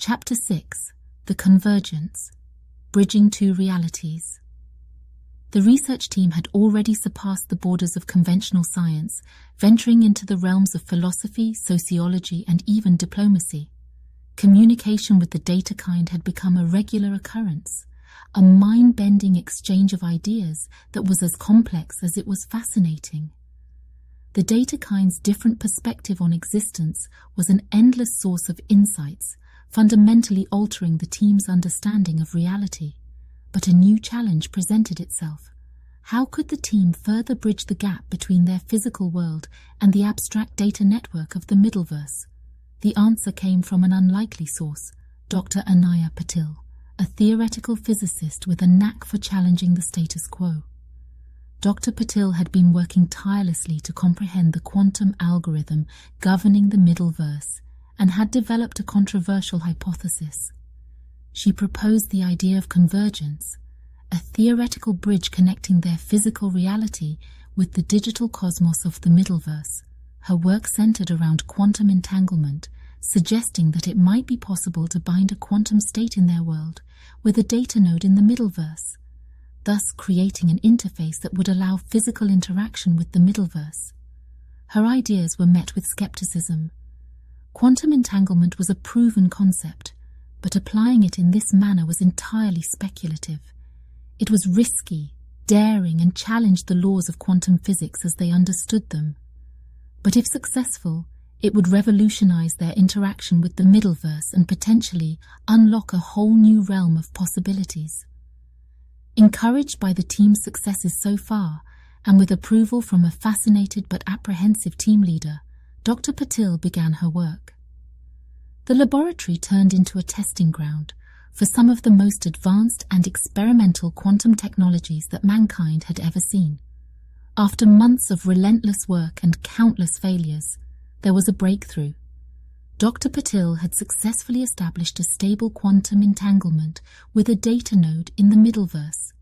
Chapter 6: The Convergence, Bridging Two Realities. The research team had already surpassed the borders of conventional science, venturing into the realms of philosophy, sociology, and even diplomacy. Communication with the data kind had become a regular occurrence, a mind-bending exchange of ideas that was as complex as it was fascinating. The data kind's different perspective on existence was an endless source of insights, fundamentally altering the team's understanding of reality. But a new challenge presented itself. How could the team further bridge the gap between their physical world and the abstract data network of the Middleverse? The answer came from an unlikely source, Dr. Anaya Patil, a theoretical physicist with a knack for challenging the status quo. Dr. Patil had been working tirelessly to comprehend the quantum algorithm governing the Middleverse and had developed a controversial hypothesis. She proposed the idea of convergence, a theoretical bridge connecting their physical reality with the digital cosmos of the Middleverse. Her work centered around quantum entanglement, suggesting that it might be possible to bind a quantum state in their world with a data node in the Middleverse, thus creating an interface that would allow physical interaction with the Middleverse. Her ideas were met with skepticism. Quantum entanglement was a proven concept, but applying it in this manner was entirely speculative. It was risky, daring, and challenged the laws of quantum physics as they understood them. But if successful, it would revolutionize their interaction with the Middleverse and potentially unlock a whole new realm of possibilities. Encouraged by the team's successes so far, and with approval from a fascinated but apprehensive team leader, Dr. Patil began her work. The laboratory turned into a testing ground for some of the most advanced and experimental quantum technologies that mankind had ever seen. After months of relentless work and countless failures, there was a breakthrough. Dr. Patil had successfully established a stable quantum entanglement with a data node in the Middleverse.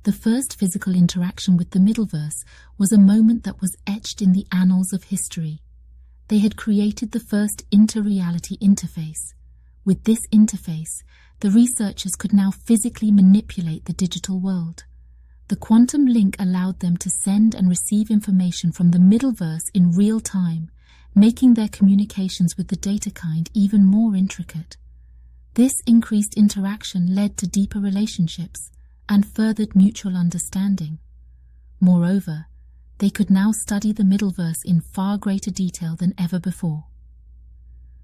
The first physical interaction with the Middleverse was a moment that was etched in the annals of history. They had created the first inter-reality interface. With this interface, the researchers could now physically manipulate the digital world. The quantum link allowed them to send and receive information from the Middleverse in real time, making their communications with the data kind even more intricate. This increased interaction led to deeper relationships and furthered mutual understanding. Moreover, they could now study the Middleverse in far greater detail than ever before.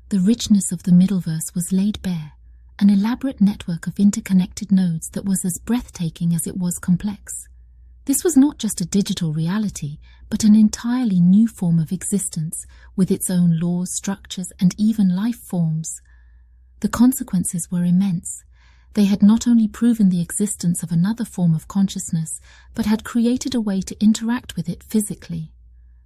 The richness of the Middleverse was laid bare, an elaborate network of interconnected nodes that was as breathtaking as it was complex. This was not just a digital reality, but an entirely new form of existence, with its own laws, structures, and even life forms. The consequences were immense. They had not only proven the existence of another form of consciousness, but had created a way to interact with it physically.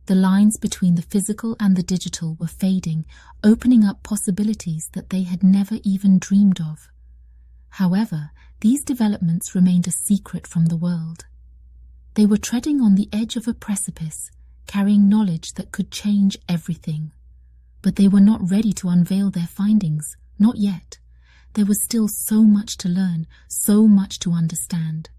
The lines between the physical and the digital were fading, opening up possibilities that they had never even dreamed of. However, these developments remained a secret from the world. They were treading on the edge of a precipice, carrying knowledge that could change everything. But they were not ready to unveil their findings, not yet. There was still so much to learn, so much to understand.